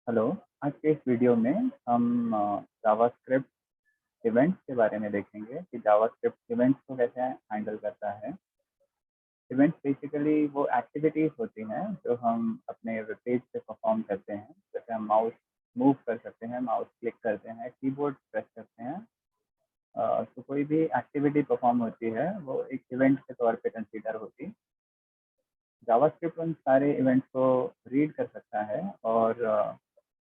Hello. आज के इस वीडियो में हम जावास्क्रिप्ट इवेंट्स के बारे में देखेंगे कि जावास्क्रिप्ट इवेंट्स को कैसे हैंडल करता है। इवेंट्स बेसिकली वो एक्टिविटीज़ होती हैं जो हम अपने वेब पेज पे परफॉर्म करते हैं। जैसे हम माउस मूव कर सकते हैं, माउस क्लिक करते हैं, कीबोर्ड प्रेस करते हैं। तो कोई भी एक्टिविटी परफॉर्म होती है वो एक इवेंट के तौर पे कंसीडर होती है। जावास्क्रिप्ट उन सारे इवेंट्स को रीड कर सकता है और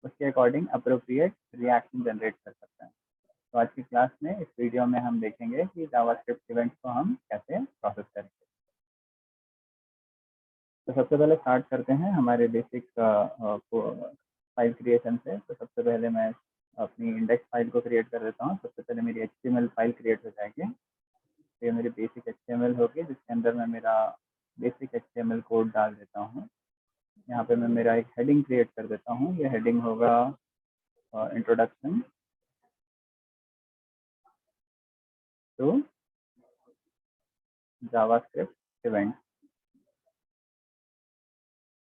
उसके अकॉर्डिंग अप्रोप्रिएट रिएक्शन जनरेट कर सकता है। तो आज की क्लास में इस वीडियो में हम देखेंगे कि जावास्क्रिप्ट इवेंट्स को हम कैसे प्रोसेस करेंगे। तो सबसे पहले स्टार्ट करते हैं हमारे बेसिक फाइल क्रिएशन से। तो सबसे पहले मैं अपनी इंडेक्स फाइल को क्रिएट कर देता हूँ। सबसे पहले मेरी HTML फाइल क्रिएट हो जाएगी। तो ये मेरी बेसिक HTML होगी जिसके अंदर मैं मेरा बेसिक HTML कोड डाल देता हूँ। यहाँ पे मैं मेरा एक हेडिंग क्रिएट कर देता हूँ। ये हेडिंग होगा introduction to JavaScript event.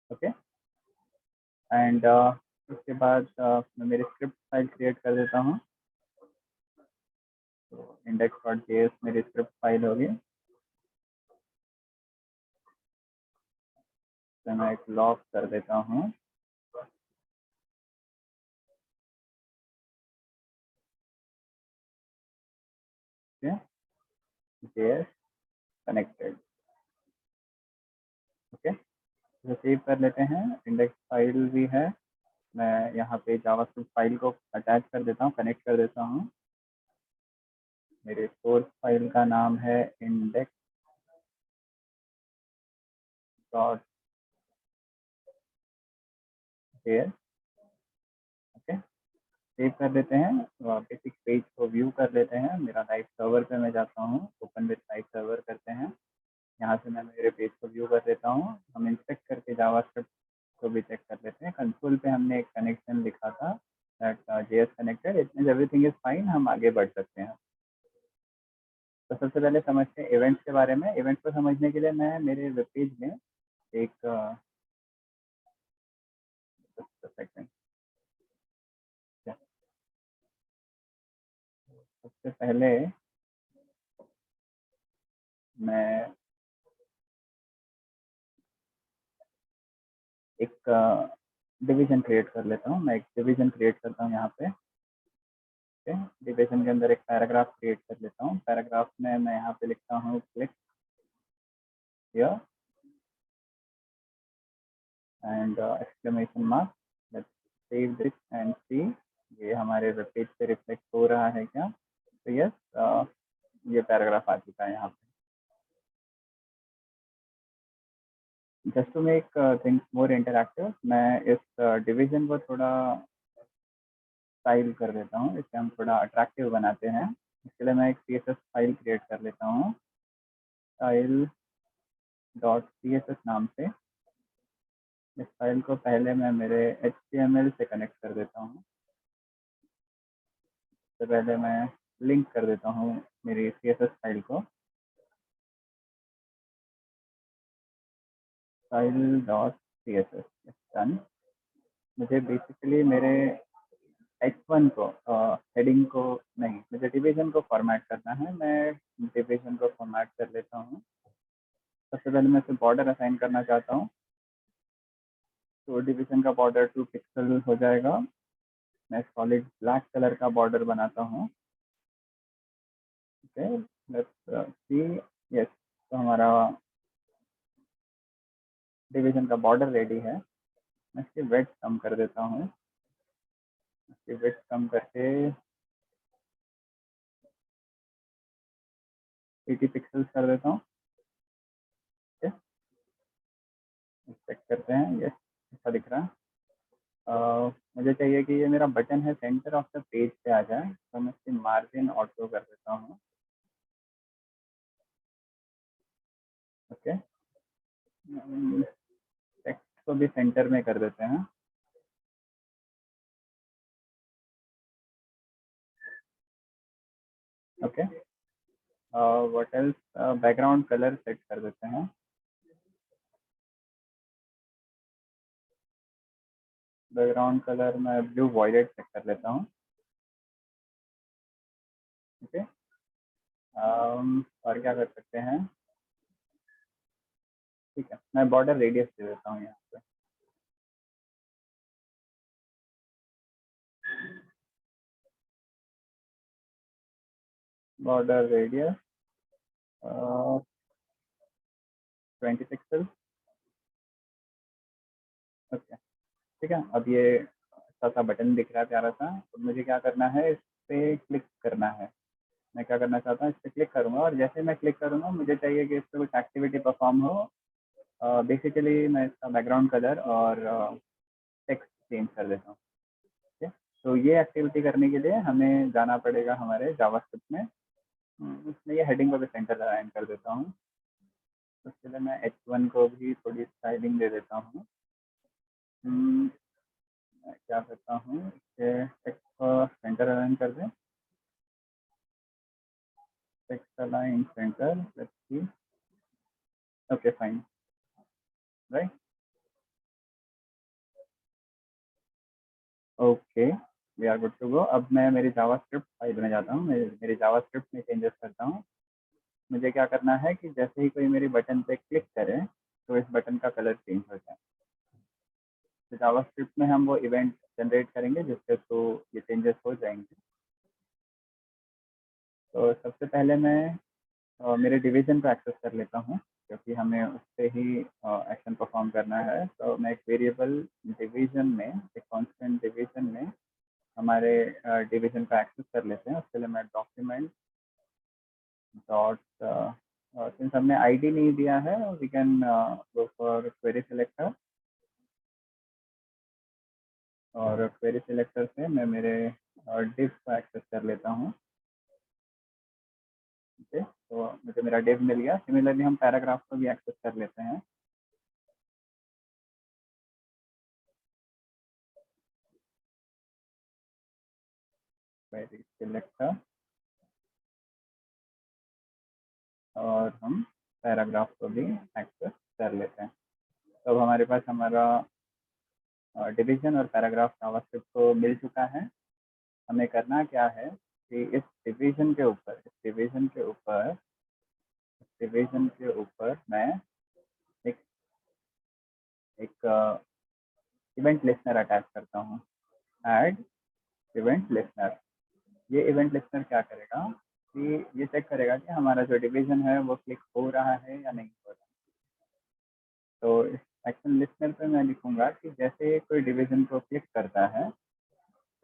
Okay. And उसके बाद मैं मेरी स्क्रिप्ट फाइल क्रिएट कर देता हूँ। तो index.js मेरी स्क्रिप्ट फाइल होगी। तो मैं एक लॉग कर देता हूँ। JS connected. ओके, तो सेव कर लेते हैं। इंडेक्स फाइल भी है। मैं यहाँ पे जावास्क्रिप्ट फाइल को अटैच कर देता हूँ, कनेक्ट कर देता हूँ। मेरे सोर्स फाइल का नाम है index.js। ओके, सेव कर देते हैं। बेसिक पेज को व्यू कर लेते हैं। मेरा लाइव सर्वर पे मैं जाता हूँ, ओपन विद लाइव सर्वर करते हैं। यहाँ से मैं मेरे पेज को व्यू कर लेता हूँ। हम इंस्पेक्ट करके जावास्क्रिप्ट को भी चेक कर लेते हैं। कंसोल पे हमने एक कनेक्शन लिखा था that JS connected, it means everything is fine. हम आगे बढ़ सकते हैं। तो सबसे पहले समझते हैं इवेंट्स के बारे में। इवेंट्स को समझने के लिए मैं मेरे वेब पेज में एक सेकंड, सबसे पहले मैं एक डिवीजन क्रिएट कर लेता हूँ। मैं एक डिवीजन क्रिएट करता हूँ यहाँ पे। डिवीजन के अंदर एक पैराग्राफ क्रिएट कर लेता हूँ। पैराग्राफ में मैं यहाँ पे लिखता हूँ click here and exclamation mark. Let's save this and see ये हमारे वेब पेज पे रिफ्लेक्ट हो रहा है क्या। तो यस, ये पैराग्राफ आ चुका है यहाँ पे। Just to make things more interactive मैं इस डिवीजन को थोड़ा स्टाइल कर देता हूँ। इसे हम थोड़ा अट्रैक्टिव बनाते हैं। इसके लिए मैं एक CSS फाइल क्रिएट कर लेता हूँ, style.css नाम से। इस फाइल को पहले मैं मेरे HTML से कनेक्ट कर देता हूँ। सबसे पहले मैं लिंक कर देता हूँ मेरी CSS फाइल को। style.css done. मुझे बेसिकली मेरे H1 को हेडिंग को नहीं, मुझे डिवीजन को फॉर्मेट करना है। मैं डिवीजन को फॉर्मेट कर लेता हूँ। सबसे पहले मैं इसे बॉर्डर असाइन करना चाहता हूँ। तो डिवीजन का बॉर्डर 2 पिक्सल हो जाएगा। मैं सॉलिड ब्लैक कलर का बॉर्डर बनाता हूँ। Okay, let's see. यस, तो हमारा डिवीजन का बॉर्डर रेडी है। मैं इसकी वेट कम कर देता हूँ। इसकी वेट कम करके 80 पिक्सल्स कर देता हूँ। चेक करते हैं। यस, अच्छा दिख रहा है। मुझे चाहिए कि ये मेरा बटन है सेंटर ऑफ द पेज पे आ जाए। तो मैं इसकी मार्जिन ऑटो कर देता हूँ। ओके, टेक्स्ट को भी सेंटर में कर देते हैं। Okay, what else, background colour set कर देते हैं। बैकग्राउंड कलर मैं ब्लू वॉयलेट सेट कर लेता हूँ। ओके, और क्या कर सकते हैं, ठीक है, मैं बॉर्डर रेडियस दे देता हूँ यहाँ पे। Border radius 20 pixel. ओके, ठीक है। अब ये अच्छा सा बटन दिख रहा है प्यारा सा, तो मुझे क्या करना है, इस पर क्लिक करना है। मैं क्या करना चाहता हूँ, इस पर क्लिक करूँगा और जैसे मैं क्लिक करूँगा मुझे चाहिए कि इस पर कुछ एक्टिविटी परफॉर्म हो। बेसिकली मैं इसका बैकग्राउंड कलर और टेक्स्ट चेंज कर देता हूँ। ठीक है, तो ये एक्टिविटी करने के लिए हमें जाना पड़ेगा हमारे जावास्क्रिप्ट में। उसमें ये हेडिंग को भी सेंटर अलाइन कर देता हूँ। उसके लिए मैं H1 को भी थोड़ी स्टाइलिंग दे देता हूँ। मैं क्या करता हूँ, इसके टेक्स्ट को सेंटर अलाइन कर दें। Text align centre, let's see. Okay fine, right. Okay, we are good to go. अब मैं मेरी जावास्क्रिप्ट फाइल में जाता हूँ, मेरी जावास्क्रिप्ट में चेंजेस करता हूँ। मुझे क्या करना है कि जैसे ही कोई मेरी बटन पे क्लिक करे तो इस बटन का कलर चेंज हो जाए। तो जावास्क्रिप्ट में हम वो इवेंट जनरेट करेंगे जिससे तो ये चेंजेस हो जाएंगे। तो सबसे पहले मैं मेरे डिवीजन को एक्सेस कर लेता हूँ, क्योंकि हमें उससे ही एक्शन परफॉर्म करना है। तो मैं एक वेरिएबल डिवीजन में, एक कांस्टेंट डिवीजन में हमारे डिवीजन को एक्सेस कर लेते हैं। उसके लिए मैं डॉक्यूमेंट डॉट, सिंस हमने आईडी नहीं दिया है, we can go for query selector, और क्वेरी सिलेक्टर से मैं मेरे डिव को एक्सेस कर लेता हूँ। ओके, तो मुझे मेरा डिव मिल गया। सिमिलरली हम पैराग्राफ को भी एक्सेस कर लेते हैं। क्वेरी सिलेक्टर, और हम पैराग्राफ को भी एक्सेस कर लेते हैं। तो अब हमारे पास हमारा डिवीजन और पैराग्राफ जावास्क्रिप्ट को मिल चुका है। हमें करना क्या है कि इस डिवीजन के ऊपर, मैं एक एक इवेंट लिस्नर अटैच करता हूँ। Add event listener. ये इवेंट लिस्नर क्या करेगा कि ये चेक करेगा कि हमारा जो डिवीजन है वो क्लिक हो रहा है या नहीं हो रहा। तो इस एक्शन लिस्नर पे मैं लिखूंगा कि जैसे कोई डिवीजन को क्लिक करता है,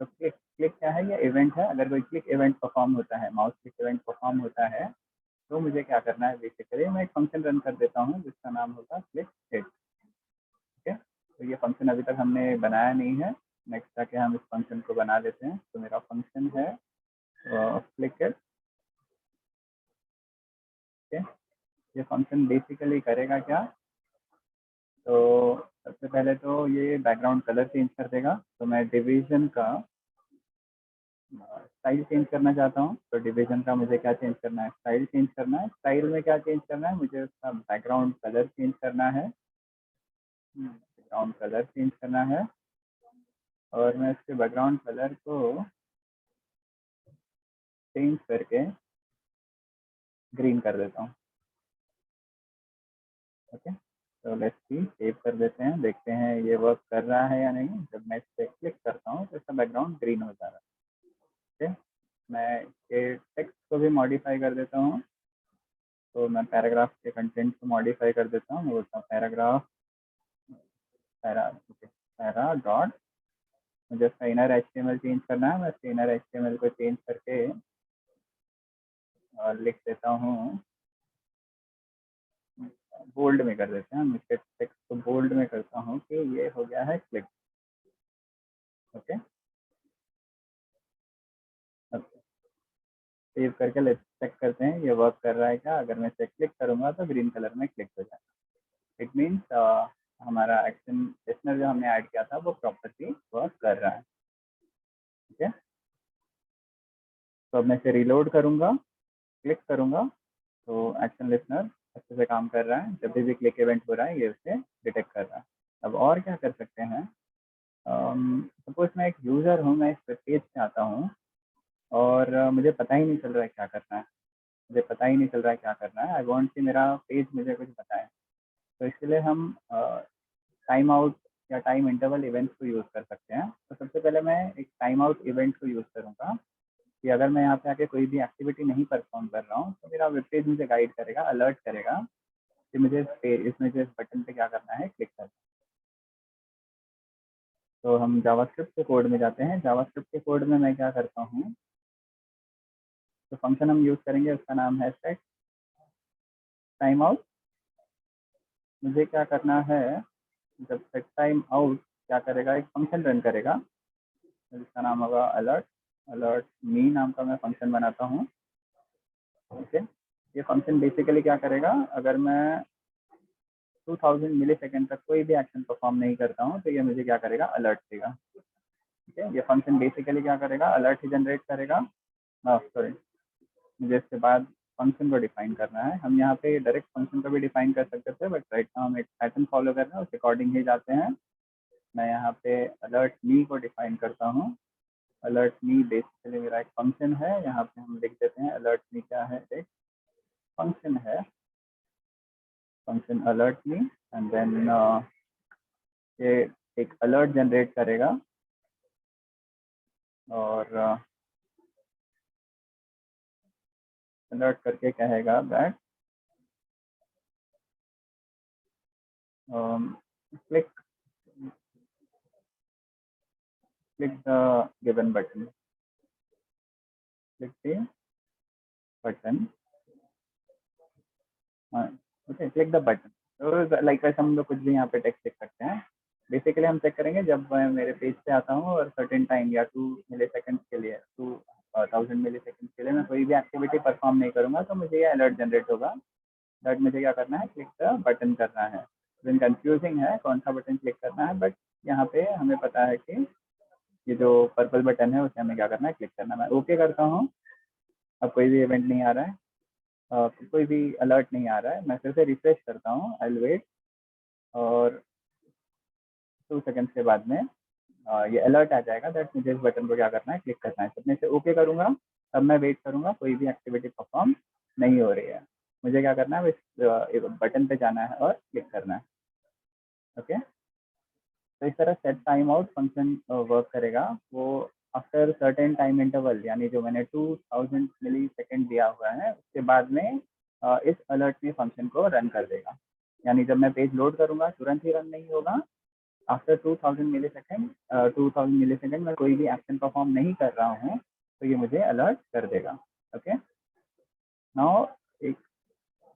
तो क्लिक क्लिक क्या है, ये इवेंट है। अगर कोई क्लिक इवेंट परफॉर्म होता है, माउस क्लिक इवेंट परफॉर्म होता है, तो मुझे क्या करना है, बेसिकली मैं एक फंक्शन रन कर देता हूँ जिसका नाम होगा क्लिक हिट। ठीक है, तो ये फंक्शन अभी तक हमने बनाया नहीं है। नेक्स्ट जाके हम इस फंक्शन को बना लेते हैं। तो मेरा फंक्शन है क्लिक हिट। ठीक है, ये फंक्शन बेसिकली करेगा क्या, तो सबसे पहले तो ये बैकग्राउंड कलर चेंज कर देगा। तो मैं डिवीजन का स्टाइल चेंज करना चाहता हूँ। तो डिवीजन का मुझे क्या चेंज करना है, स्टाइल चेंज करना है। स्टाइल में क्या चेंज करना है, मुझे उसका बैकग्राउंड कलर चेंज करना है। बैकग्राउंड कलर चेंज करना है, और मैं इसके बैकग्राउंड कलर को चेंज करके ग्रीन कर देता हूँ। ओके, तो लेट्स सी, सेव कर देते हैं, देखते हैं ये वर्क कर रहा है या नहीं। जब मैं इस पर क्लिक करता हूँ तो इसका बैकग्राउंड ग्रीन हो जा रहा है। ओके, मैं इसके टेक्स्ट को भी मॉडिफाई कर देता हूँ। तो मैं पैराग्राफ के कंटेंट को मॉडिफाई कर देता हूँ। मैं बोलता हूँ पैराग्राफ, पैरा डॉट, मुझे उसका इनर HTML चेंज करना है। मैं इसके इनर HTML को चेंज करके लिख देता हूँ, बोल्ड में कर देते हैं। मैं इसके टेक्स्ट को बोल्ड में करता हूँ कि ये हो गया है क्लिक। ओके, सेव करके लेट्स चेक करते हैं ये वर्क कर रहा है क्या। अगर मैं इसे क्लिक करूँगा तो ग्रीन कलर में क्लिक हो जाएगा। इट मीन्स हमारा एक्शन लिस्नर जो हमने ऐड किया था वो प्रॉपर्ली वर्क कर रहा है। ठीक है, तो अब मैं इसे रिलोड करूँगा, क्लिक करूँगा, तो एक्शन लिस्नर अच्छे से काम कर रहा है। जब भी क्लिक इवेंट हो रहा है ये उसे डिटेक्ट कर रहा है। अब और क्या कर सकते हैं, एक यूज़र हूँ, मैं इस पेज पे आता हूँ और मुझे पता ही नहीं चल रहा है क्या करना है। मुझे पता ही नहीं चल रहा है क्या करना है। आई वांट कि मेरा पेज मुझे कुछ बताए। तो इसके लिए हम टाइम आउट या टाइम इंटरवल इवेंट्स को यूज़ कर सकते हैं। तो सबसे पहले मैं एक टाइम आउट इवेंट को यूज़ करूँगा कि अगर मैं यहाँ पे आके कोई भी एक्टिविटी नहीं परफॉर्म कर रहा हूँ, तो मेरा वेब पेज मुझे गाइड करेगा, अलर्ट करेगा कि मुझे इसमें जो इस बटन पे क्या करना है, क्लिक करना है। तो हम जावास्क्रिप्ट के कोड में जाते हैं। जावास्क्रिप्ट के कोड में मैं क्या करता हूँ, तो फंक्शन हम यूज़ करेंगे उसका नाम है सेट टाइम आउट। मुझे क्या करना है, जब सेट टाइम आउट क्या करेगा, एक फंक्शन रन करेगा जिसका नाम होगा अलर्ट। अलर्ट मी नाम का मैं फंक्शन बनाता हूँ। ओके, ये फंक्शन बेसिकली क्या करेगा, अगर मैं 2000 मिली सेकेंड तक कोई भी एक्शन परफॉर्म नहीं करता हूँ तो ये मुझे क्या करेगा, अलर्ट देगा। ठीक है, ये फंक्शन बेसिकली क्या करेगा, अलर्ट ही जनरेट करेगा। सॉरी, मुझे इसके बाद फंक्शन को डिफाइन करना है। हम यहाँ पे डायरेक्ट फंक्शन को भी डिफाइन कर सकते थे, बट राइट नाउ हम एक पैटर्न फॉलो कर रहे हैं, उस अकॉर्डिंग ही जाते हैं। मैं यहाँ पे अलर्ट मी को डिफाइन करता हूँ। अलर्ट मी बेसिकली मेरा एक फंक्शन है। यहाँ पे हम लिख देते हैं अलर्ट मी क्या है, एक फंक्शन है, function alert me. And then ये एक अलर्ट जनरेट करेगा और अलर्ट करके कहेगा that click click the given button, click the button, okay, click the button. तो लाइक वैसे हम लोग कुछ भी यहाँ पे टेक्स्ट लिख सकते हैं। बेसिकली हम चेक करेंगे जब मैं मेरे पेज पे आता हूँ और सर्टेन टाइम या 2 मिली सेकेंड्स के लिए 2000 मिली सेकेंड्स के लिए मैं कोई भी एक्टिविटी परफॉर्म नहीं करूँगा, तो मुझे ये अलर्ट जनरेट होगा दैट मुझे क्या करना है, क्लिक द बटन करना है। दिन कंफ्यूजिंग है कौन सा बटन क्लिक करना है, बट यहाँ पे हमें पता है कि ये जो पर्पल बटन है उसे हमें क्या करना है, क्लिक करना है। मैं ओके करता हूँ। अब कोई भी इवेंट नहीं आ रहा है, कोई भी अलर्ट नहीं आ रहा है। मैं फिर से रिफ्रेश करता हूँ, आई विल वेट, और 2 सेकंड्स के बाद में ये अलर्ट आ जाएगा दैट मुझे इस बटन को क्या करना है, क्लिक करना है। सबने से ओके करूँगा, तब मैं वेट करूँगा, कोई भी एक्टिविटी परफॉर्म नहीं हो रही है। मुझे क्या करना है, इस बटन पे जाना है और क्लिक करना है। ओके, तो इस तरह set time out function work करेगा। वो आफ्टर सर्टेन टाइम इंटरवल, यानी जो मैंने 2000 मिली सेकेंड दिया हुआ है, उसके बाद में इस अलर्ट में फंक्शन को रन कर देगा। यानी जब मैं पेज लोड करूँगा तुरंत ही रन नहीं होगा। आफ्टर 2000 मिली सेकेंड 2000 मिली सेकेंड मैं कोई भी एक्शन परफॉर्म नहीं कर रहा हूँ, तो ये मुझे अलर्ट कर देगा। ओके, नाउ एक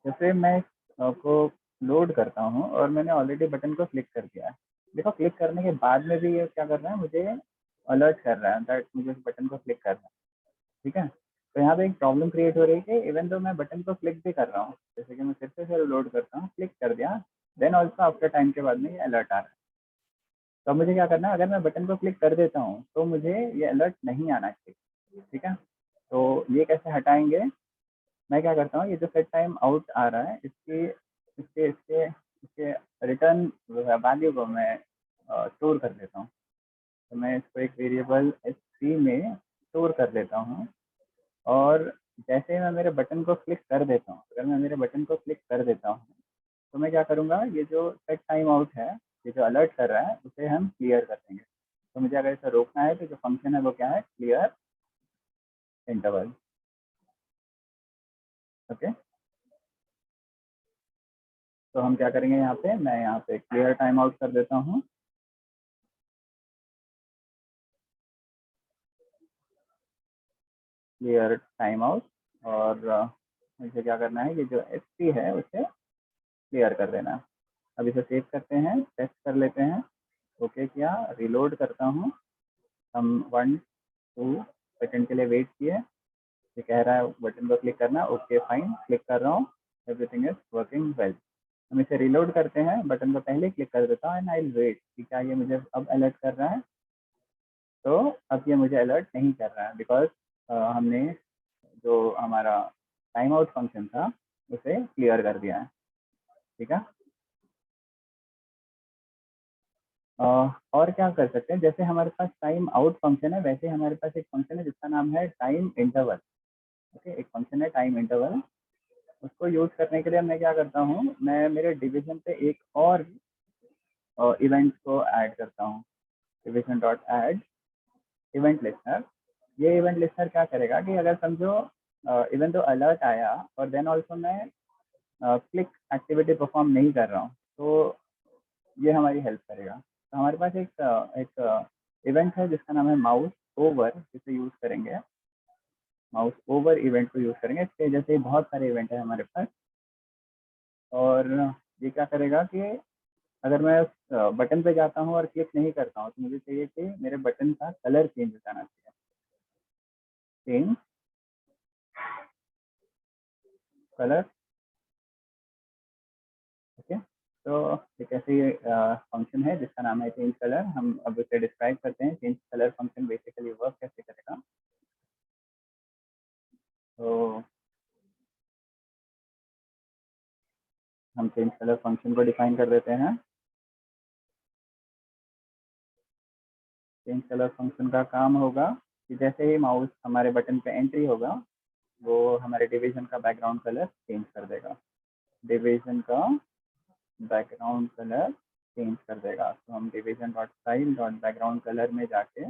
जैसे मैं को लोड करता हूँ और मैंने ऑलरेडी बटन को क्लिक कर दिया है। देखो, क्लिक करने के बाद में भी ये क्या कर रहा है, मुझे अलर्ट कर रहा है दैट मुझे उस बटन को क्लिक करना है। ठीक है, तो यहाँ पे एक प्रॉब्लम क्रिएट हो रही है कि इवन तो मैं बटन को क्लिक भी कर रहा हूँ, जैसे कि मैं फिर से लोड करता हूँ, क्लिक कर दिया, देन ऑल्सो आफ्टर टाइम के बाद में ये अलर्ट आ रहा है। तो अब मुझे क्या करना है, अगर मैं बटन को क्लिक कर देता हूँ तो मुझे ये अलर्ट नहीं आना चाहिए। ठीक है, तो ये कैसे हटाएंगे, मैं क्या करता हूँ, ये जो सेट टाइम आउट आ रहा है इसके इसके इसके इसके रिटर्न वैल्यू को मैं स्टोर कर लेता हूँ। तो मैं इसको एक वेरिएबल एस3 में स्टोर कर लेता हूँ, और जैसे ही मैं मेरे बटन को क्लिक कर देता हूँ, अगर मैं मेरे बटन को क्लिक कर देता हूँ, तो मैं क्या करूँगा, ये जो सेट टाइम आउट है, ये जो अलर्ट कर रहा है, उसे हम क्लियर कर देंगे। तो मुझे अगर इसे रोकना है तो जो फंक्शन है वो क्या है, क्लियर इंटरवल। ओके, तो हम क्या करेंगे, यहाँ पे मैं यहाँ पे क्लियर टाइम आउट कर देता हूँ। क्लियर टाइम आउट, और मुझे क्या करना है, ये जो एस है उसे क्लियर कर देना है। अब इसे सेव करते हैं, टेस्ट कर लेते हैं। ओके किया, रिलोड करता हूँ। हम 1-2 सेकंड के लिए वेट किए, ये कह रहा है बटन को क्लिक करना। ओके फाइन, क्लिक कर रहा हूँ, एवरीथिंग इज वर्किंग वेल। हम इसे रिलोड करते हैं, बटन को पहले क्लिक कर देता हूँ, एंड आई विल वेट कि क्या ये मुझे अब अलर्ट कर रहा है। तो अब ये मुझे अलर्ट नहीं कर रहा है, बिकॉज हमने जो हमारा टाइम आउट फंक्शन था उसे क्लियर कर दिया है। ठीक है, और क्या कर सकते हैं, जैसे हमारे पास टाइम आउट फंक्शन है, वैसे हमारे पास एक फंक्शन है जिसका नाम है टाइम इंटरवल। ओके, एक फंक्शन है टाइम इंटरवल। उसको यूज करने के लिए मैं क्या करता हूँ, मैं मेरे डिवीजन पे एक और इवेंट को ऐड करता हूँ। Division dot add event listener. ये इवेंट लिस्टनर क्या करेगा कि अगर समझो इवन तो अलर्ट आया और देन ऑल्सो मैं क्लिक एक्टिविटी परफॉर्म नहीं कर रहा हूँ, तो ये हमारी हेल्प करेगा। तो हमारे पास एक इवेंट है जिसका नाम है माउस ओवर, जिसे यूज़ करेंगे, माउस ओवर इवेंट को यूज़ करेंगे। इसके जैसे बहुत सारे इवेंट है हमारे पास। और ये क्या करेगा कि अगर मैं उस बटन पे जाता हूँ और क्लिक नहीं करता हूँ, तो मुझे चाहिए कि मेरे बटन का कलर चेंज हो जाना चाहिए। Change colour. ओके, तो एक ऐसी फंक्शन है जिसका नाम है चेंज कलर। हम अब इसे डिस्क्राइब करते हैं। Change colour function basically work कैसे करेगा। तो हम चेंज कलर फंक्शन को डिफाइन कर देते हैं। चेंज कलर फंक्शन का काम होगा कि जैसे ही माउस हमारे बटन पे एंट्री होगा, वो हमारे डिवीजन का बैकग्राउंड कलर चेंज कर देगा। डिवीजन का बैकग्राउंड कलर चेंज कर देगा। तो हम division dot style dot background colour में जाके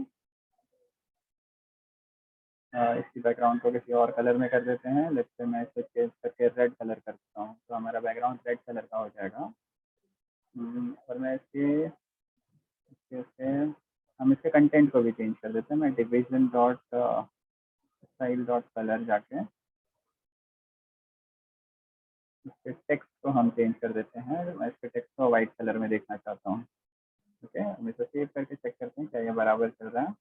इसकी बैकग्राउंड को किसी और कलर में कर देते हैं। लेट्स से मैं इसे चेंज करके रेड कलर कर देता हूँ, तो हमारा बैकग्राउंड रेड कलर का हो जाएगा। और मैं इसके हम इसके कंटेंट को भी चेंज कर देते हैं। मैं division dot style dot colour जाके इसके टेक्स्ट को हम चेंज कर देते हैं। मैं इसके टेक्स्ट को वाइट कलर में देखना चाहता हूँ। ओके, हम इसे सेव करके चेक करते हैं क्या ये बराबर चल रहा है।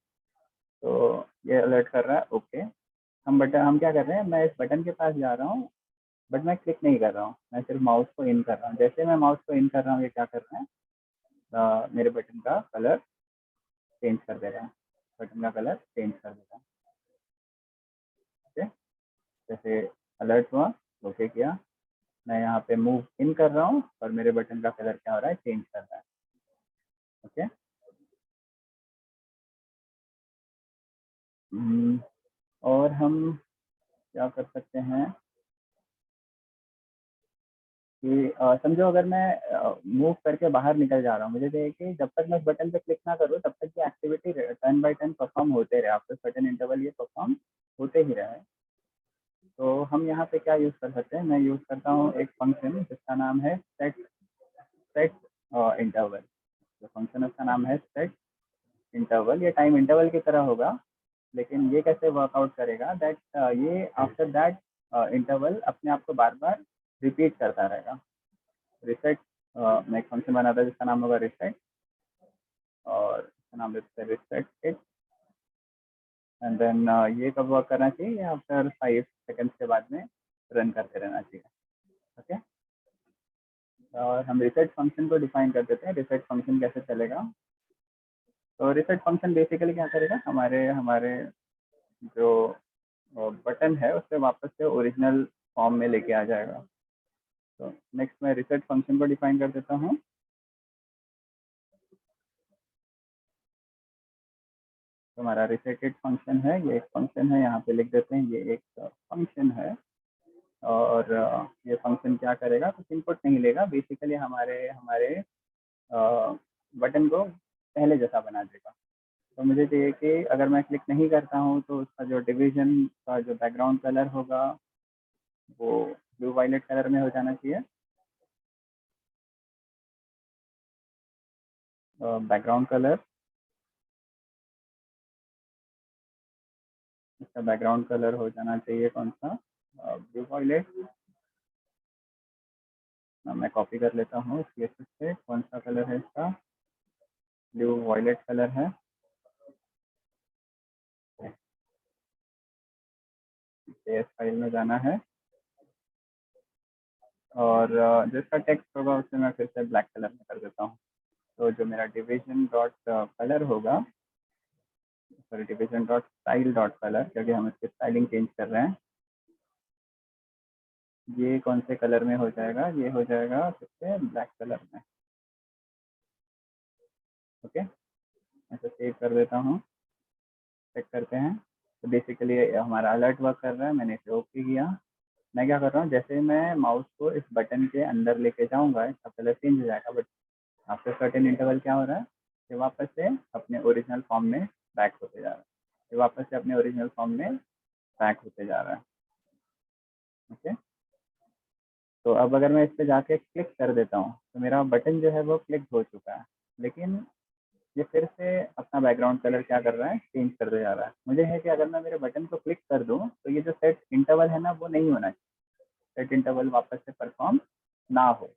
तो ये अलर्ट कर रहा है। ओके, हम क्या कर रहे हैं, मैं इस बटन के पास जा रहा हूँ, बट मैं क्लिक नहीं कर रहा हूँ, मैं सिर्फ माउस को इन कर रहा हूँ। जैसे मैं माउस को इन कर रहा हूँ, ये क्या कर रहा है, मेरे बटन का कलर चेंज कर दे रहा है। बटन का कलर चेंज कर देगा। ओके, जैसे अलर्ट हुआ, ओके किया, मैं यहाँ पे मूव इन कर रहा हूँ और मेरे बटन का कलर क्या हो रहा है, चेंज कर रहा है। ओके, और हम क्या कर सकते हैं कि समझो अगर मैं मूव करके बाहर निकल जा रहा हूँ, मुझे चाहिए कि जब तक मैं इस बटन पे क्लिक ना करूँ तब तक ये activity turn by turn perform होते रहे, आफ्टर सर्टेन इंटरवल ये परफॉर्म होते ही रहे। तो हम यहाँ पे क्या यूज़ कर सकते हैं, मैं यूज़ करता हूँ एक फंक्शन जिसका नाम है सेट सेट इंटरवल। तो फंक्शन उसका नाम है सेट इंटरवल। ये टाइम इंटरवल की तरह होगा, लेकिन ये कैसे वर्कआउट करेगा, दैट ये आफ्टर दैट इंटरवल अपने आप को बार बार रिपीट करता रहेगा। रिसेट मैं एक फंक्शन बना था जिसका नाम होगा रिसेट, और इसका नाम देते हैं रिसेट इट। एंड देन ये कब वर्क करना चाहिए, आफ्टर 5 सेकेंड्स के बाद में रन करते रहना चाहिए। ओके, और हम रिसेट फंक्शन को डिफाइन कर देते हैं। रिसेट फंक्शन कैसे चलेगा, तो रिसेट फंक्शन बेसिकली क्या करेगा, हमारे हमारे जो बटन है उसे वापस से ओरिजिनल फॉर्म में लेके आ जाएगा। तो नेक्स्ट मैं रिसेट फंक्शन को डिफाइन कर देता हूँ। तो हमारा रिसेटेड फंक्शन है, ये एक फंक्शन है, यहाँ पे लिख देते हैं ये एक फंक्शन है। और ये फंक्शन क्या करेगा, कुछ इनपुट नहीं लेगा, बेसिकली हमारे हमारे बटन को पहले जैसा बना देगा। तो मुझे चाहिए कि अगर मैं क्लिक नहीं करता हूँ तो उसका जो डिवीजन का जो बैकग्राउंड कलर होगा वो ब्लू वायलेट कलर में हो जाना चाहिए। बैकग्राउंड कलर, इसका बैकग्राउंड कलर हो जाना चाहिए कौन सा, ब्लू वायलेट। मैं कॉपी कर लेता हूँ CSS से, कौन सा कलर है इसका, ब्लू वायलेट कलर है। CS फाइल में जाना है, और जिसका टेक्स्ट होगा उसे मैं फिर से ब्लैक कलर में कर देता हूँ। तो जो मेरा डिवीजन डॉट कलर होगा, sorry division dot style dot colour, क्योंकि हम इसकी स्टाइलिंग चेंज कर रहे हैं, ये कौन से कलर में हो जाएगा, ये हो जाएगा फिर से ब्लैक कलर में। ऐसे सेव कर देता हूँ, चेक करते हैं। तो बेसिकली हमारा अलर्ट वर्क कर रहा है, मैंने इसे ओके किया। मैं क्या कर रहा हूँ, जैसे ही मैं माउस को इस बटन के अंदर लेके जाऊँगा इसका कलर चेंज हो जाएगा, बट आफ्टर सर्टेन इंटरवल क्या हो रहा है, ये वापस से अपने ओरिजिनल फॉर्म में बैक होते जा रहा है। ये वापस से अपने ओरिजिनल फॉर्म में बैक होते जा रहा है। ओके, तो अब अगर मैं इस पे जाके क्लिक कर देता हूँ तो मेरा बटन जो है वो क्लिक हो चुका है, लेकिन ये फिर से अपना बैकग्राउंड कलर क्या कर रहा है, चेंज करते जा रहा है। मुझे है कि अगर मैं मेरे बटन को क्लिक कर दूँ तो ये जो सेट इंटरवल है ना, वो नहीं होना चाहिए, सेट इंटरवल वापस से परफॉर्म ना हो।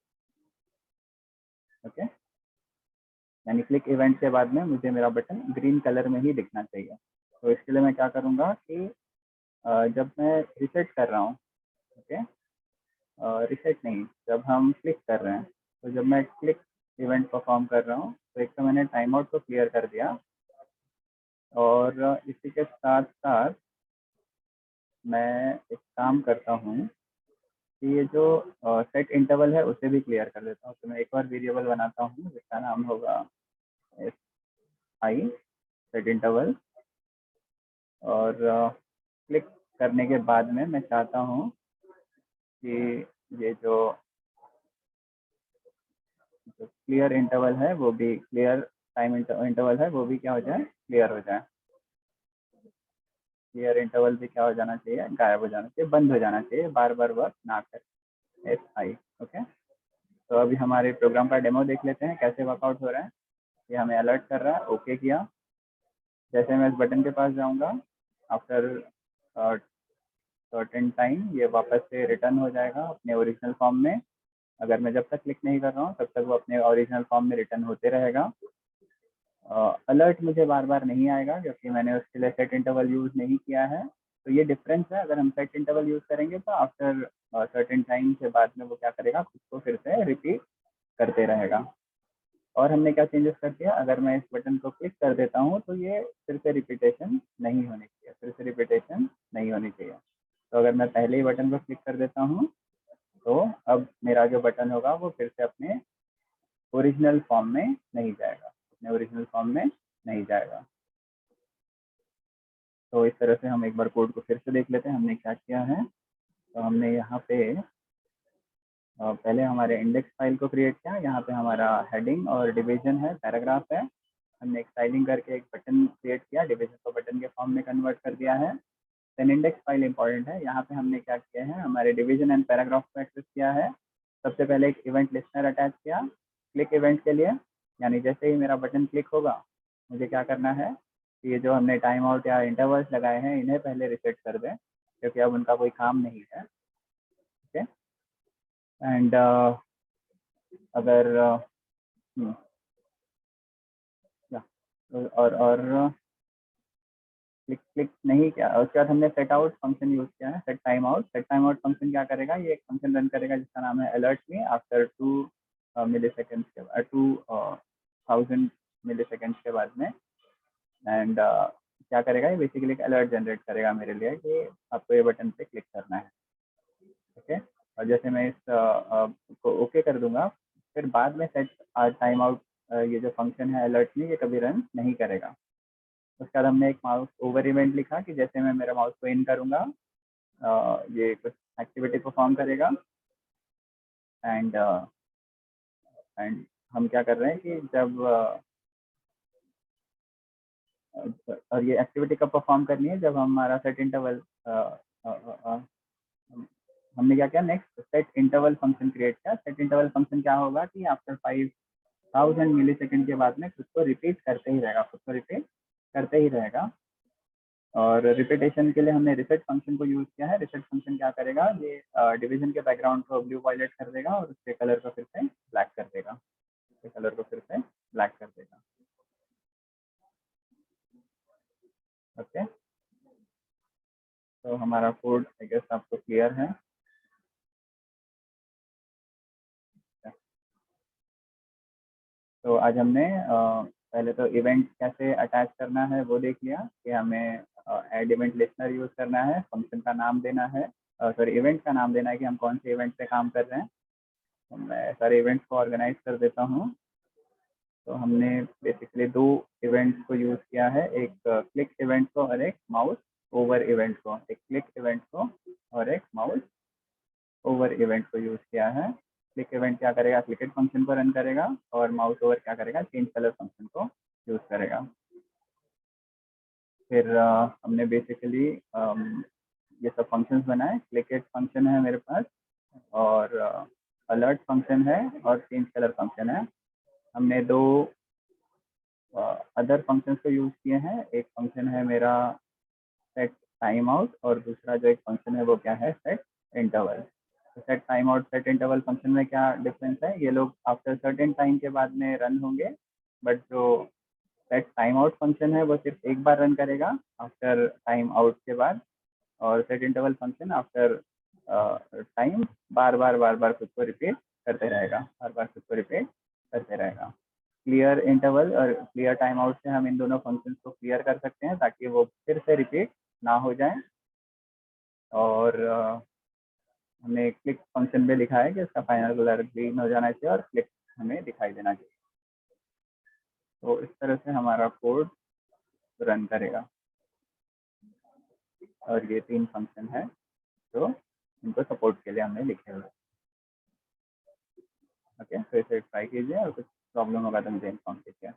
ओके, यानी क्लिक इवेंट के बाद में मुझे मेरा बटन ग्रीन कलर में ही दिखना चाहिए। तो इसके लिए मैं क्या करूँगा कि जब मैं रिसेट कर रहा हूँ, ओके, रिसेट नहीं, जब हम क्लिक कर रहे हैं, तो जब मैं क्लिक इवेंट परफॉर्म कर रहा हूँ तो एक तो मैंने टाइम आउट को क्लियर कर दिया, और इसी के साथ साथ मैं एक काम करता हूँ कि ये जो सेट इंटरवल है उसे भी क्लियर कर देता हूँ। तो मैं एक और वेरिएबल बनाता हूँ जिसका नाम होगा एस आई सेट इंटरवल, और क्लिक करने के बाद में मैं चाहता हूँ कि ये जो क्लियर इंटरवल है वो भी, क्लियर टाइम इंटरवल है वो भी क्या हो जाए, क्लियर हो जाए। क्लियर इंटरवल भी क्या हो जाना चाहिए, गायब हो जाना चाहिए, बंद हो जाना चाहिए, बार बार वर्क ना कर। S I, okay. तो अभी हमारे प्रोग्राम का डेमो देख लेते हैं कैसे वर्कआउट हो रहा है। ये हमें अलर्ट कर रहा है, ओके किया। जैसे मैं इस बटन के पास जाऊंगा, आफ्टर सर्टेन टाइम ये वापस से रिटर्न हो जाएगा अपने ओरिजिनल फॉर्म में। अगर मैं जब तक क्लिक नहीं कर रहा हूँ तब तक वो अपने ओरिजिनल फॉर्म में रिटर्न होते रहेगा। अलर्ट मुझे बार बार नहीं आएगा क्योंकि मैंने उसके लिए सेट इंटरवल यूज़ नहीं किया है। तो ये डिफरेंस है, अगर हम सेट इंटरवल यूज़ करेंगे तो आफ्टर सर्टेन टाइम के बाद में वो क्या करेगा, खुद को फिर से रिपीट करते रहेगा। और हमने क्या चेंजेस कर दिया, अगर मैं इस बटन को क्लिक कर देता हूँ तो ये फिर से रिपीटेशन नहीं होनी चाहिए, फिर से रिपीटेशन नहीं होनी चाहिए। तो अगर मैं पहले ही बटन को क्लिक कर देता हूँ तो अब मेरा जो बटन होगा वो फिर से अपने ओरिजिनल फॉर्म में नहीं जाएगा, अपने ओरिजिनल फॉर्म में नहीं जाएगा। तो इस तरह से हम एक बार कोड को फिर से देख लेते हैं हमने क्या किया है। तो हमने यहाँ पे पहले हमारे इंडेक्स फाइल को क्रिएट किया, यहाँ पे हमारा हेडिंग और डिवीजन है, पैराग्राफ है। हमने एक स्टाइलिंग करके एक बटन क्रिएट किया, डिवीजन को बटन के फॉर्म में कन्वर्ट कर दिया है। देन इंडेक्स फाइल इंपॉर्टेंट है, यहाँ पे हमने क्या किया है, हमारे डिवीजन एंड पैराग्राफ को एक्सेस किया है। सबसे पहले एक इवेंट लिस्टनर अटैच किया क्लिक इवेंट के लिए, यानी जैसे ही मेरा बटन क्लिक होगा मुझे क्या करना है कि ये जो हमने टाइम आउट या इंटरवल्स लगाए हैं इन्हें पहले रिसेट कर दें, क्योंकि अब उनका कोई काम नहीं है। ओके, एंड अगर और क्लिक क्लिक नहीं किया, उसके बाद हमने सेट आउट फंक्शन यूज किया है, set time out. Set time out function क्या करेगा, ये एक फंक्शन रन करेगा जिसका नाम है अलर्ट मी आफ्टर 2 मिली सेकेंड्स के बाद, 2000 मिली सेकेंड्स के बाद में। एंड क्या करेगा, ये बेसिकली एक अलर्ट जनरेट करेगा मेरे लिए कि आपको ये बटन पे क्लिक करना है। ओके, और जैसे मैं इस को ओके कर दूंगा, फिर बाद में सेट टाइम आउट ये जो फंक्शन है अलर्ट में, ये कभी रन नहीं करेगा। उसके बाद हमने एक माउस ओवर इवेंट लिखा कि जैसे मैं मेरा माउस को इन करूंगा ये कुछ एक्टिविटी परफॉर्म करेगा। एंड एंड हम क्या कर रहे हैं कि जब और ये एक्टिविटी कब परफॉर्म करनी है, जब हमारा सेट इंटरवल हमने क्या किया, next set interval function create किया। सेट इंटरवल फंक्शन क्या होगा कि आफ्टर 5000 मिली सेकेंड के बाद में खुद को रिपीट करते ही रहेगा, खुद को रिपीट करते ही रहेगा। और रिपीटेशन के लिए हमने रिसेट फंक्शन को यूज किया है। रिसेट फंक्शन क्या करेगा, ये डिवीजन के बैकग्राउंड को ब्लू वायलेट कर देगा और उसके कलर को फिर से ब्लैक कर देगा, उसके कलर को फिर से ब्लैक कर देगा। ओके, तो हमारा कोड आई गेस आपको क्लियर है। तो आज हमने पहले तो इवेंट कैसे अटैच करना है वो देख लिया कि हमें ऐड इवेंट लिस्टनर यूज करना है, फंक्शन का नाम देना है, सॉरी इवेंट का नाम देना है कि हम कौन से इवेंट पे काम कर रहे हैं। तो मैं सारे इवेंट्स को ऑर्गेनाइज कर देता हूँ। तो हमने बेसिकली 2 इवेंट्स को यूज़ किया है, एक क्लिक इवेंट को और एक माउस ओवर इवेंट को। एक क्लिक इवेंट को और एक माउस ओवर इवेंट को यूज़ किया है। क्लिक इवेंट क्या करेगा, क्लिकेट फंक्शन को रन करेगा, और माउस ओवर क्या करेगा, चेंज कलर फंक्शन को यूज़ करेगा। फिर हमने बेसिकली ये सब फंक्शंस बनाए। क्लिकेट फंक्शन है मेरे पास, और अलर्ट फंक्शन है, और चेंज कलर फंक्शन है। हमने 2 अदर फंक्शंस को यूज़ किए हैं। एक फंक्शन है मेरा सेट टाइम आउट, और दूसरा जो एक फंक्शन है वो क्या है, सेट इंटरवल। तो set time out, set interval function में क्या डिफरेंस है, ये लोग आफ्टर सर्टेन टाइम के बाद में रन होंगे, बट जो सेट टाइम आउट फंक्शन है वो सिर्फ एक बार रन करेगा आफ्टर टाइम आउट के बाद, और set interval function after time बार बार खुद को रिपीट करते रहेगा, बार बार खुद को रिपीट करते रहेगा। क्लियर इंटरवल और क्लियर टाइम आउट से हम इन दोनों फंक्शंस को क्लियर कर सकते हैं, ताकि वो फिर से रिपीट ना हो जाए। और हमने क्लिक फंक्शन में लिखा है कि इसका फाइनल कलर ग्रीन हो जाना चाहिए और क्लिक हमें दिखाई देना चाहिए। तो इस तरह से हमारा कोड रन करेगा, और ये 3 फंक्शन है जो इनको सपोर्ट के लिए हमने लिखे हुए। ओके, तो इसे ट्राई कीजिए, और कुछ प्रॉब्लम होगा तो मुझे इन्फॉर्म कीजिए।